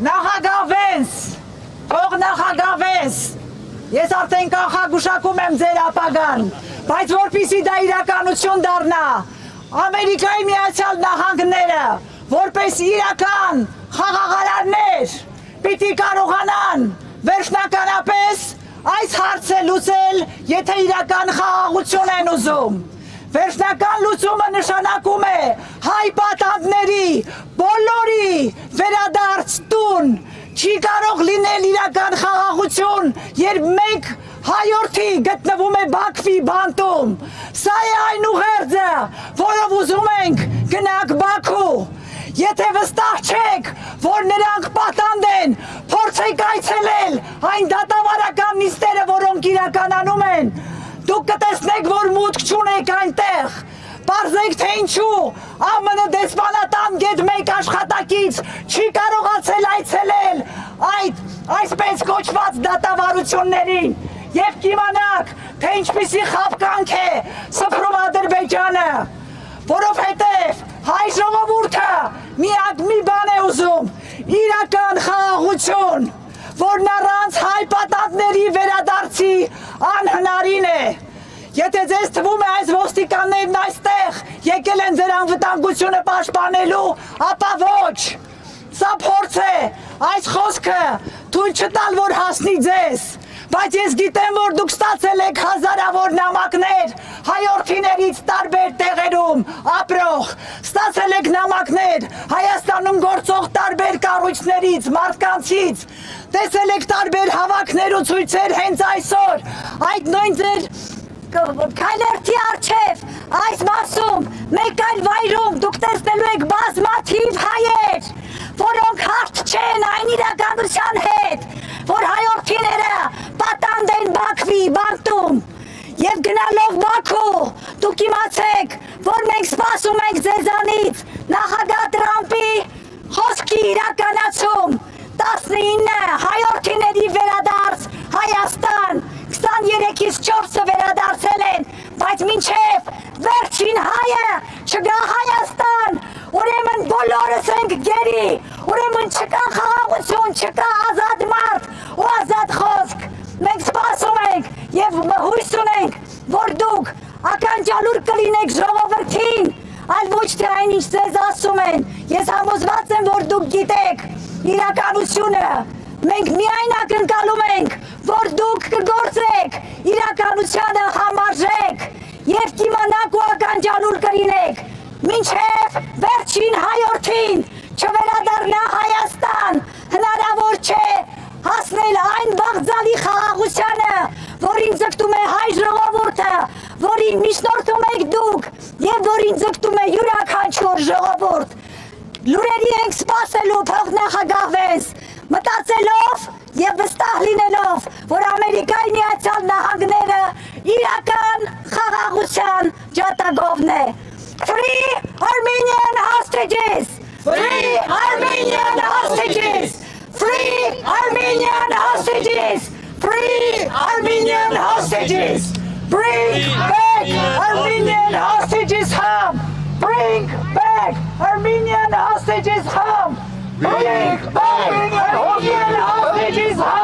Նախագավես, թող նախագավես, ես արդեն կանխագուշակում եմ ձեր ապագան, բայց որպեսզի դա իրականություն դառնա, Ամերիկայի Միացյալ Նահանգները, որպես իրական խաղաղարարներ, պիտի կարողանան վերջնականապես այս հարցը լուծել, եթե իրական խաղաղություն են ուզում։ Վերջնական լուծումը նշանակում է հայ պատանդների բոլորի վերադարձ տուն, չի կարող լինել իրական խաղաղություն, երբ մեկ հայորդի գտնվում է Բաքվի բանտում։ Սա է այն ուղերձը, որով ուզում ենք գնանք Բաքու։ Եթե վստահ չեք, որ նրանք պատանդ են, փորձեք այցելել այն դատավարական նիստերը, որոնք իրականանում են, դուք կտեսնեք, որ մուտք չունեք այնտեղ, պարզեք, թե ինչու ԱՄՆ դեսպանատան գետ մեկ աշխատակից չի կարողացել այցելել այդ այսպես կոչված դատավարություններին և կիմանաք, թե ինչպիսի խաբկանք է սփռում Ադրբեջանը, որովհետև հայ ժողովուրդը միակ մի բան է ուզում, իրական խաղաղություն, որն առանց հայ պատանդների վերադարձի անհնարին է։ Եթե ձեզ թվում է այս ոստիկաններն այստեղ եկել են ձեր անվտանգությունը պաշտպանելու, ապա ոչ, սա փորձ է, այս խոսքը թույլ չտալ, որ հասնի ձեզ, բայց ես գիտեմ, որ դուք ստացել եք հազարավոր նամակներ հայորդիներից տարբեր տեղերում ապրող, ստացել եք նամակներ Հայաստանում գործող տարբեր կառույցներից, մարդկանցից, տեսել եք տարբեր հավաքներ ու ցույցեր հենց այսօր, այդ նույն ձեր քայլերթի առջև, այս մասում, մեկ այլ վայրում դուք տեսնելու եք բազմաթիվ հայեր, որոնք հարթ չեն այն իրականության հետ, որ հայորդիները պատանդ են Բաքվի բանտում և գնալով Բաքու, դուք իմացեք, որ մենք սպասում ենք ձեզանից նախագահ Տրամպի խոսքի իրականացում, 19 հայորդիների վերադարձ Հայաստան, 23-ից 4-ը վերադարձել են, բայց մինչև վերջին հայը չգա Հայաստան, ուրեմն բոլորս ենք գերի, ուրեմն չկա խաղաղություն, չկա ազատ մարդ ու ազատ խոսք, մենք սպասում ենք և հույս ունենք, որ դուք ականջալուր կլինեք ժողովրդին, այլ ոչ թե այն ինչ ձեզ ասում են, ես համոզված եմ, որ դուք գիտեք իրականությունը, մենք միայն ակնկալում ենք, որ դուք կգործեք իրականությանը համարժեք և կիմանաք ու ականջալուր կլինեք, մինչև վերջին հայորդին չվերադառնա Հայաստան, հնարավոր չէ հասնել այն բաղձալի խաղաղությանը, որին ձգտում է հայ ժողովուրդը, որին միջնորդում եք դուք և որին ձգտում է յուրաքանչյուր ժողովուրդ։ Լուրերի ենք սպասելու, թող նախագահվես, մտածելով և վստահ լինելով, որ Ամերիկայի Միացյալ Նահանգները իրական խաղաղության ջատագովն է։ Free Armenian hostages! Free Armenian hostages! Free Armenian hostages! Free Armenian hostages! Bring back Armenian hostages home! Bring back Armenian hostages home! Bring back Armenian hostages home!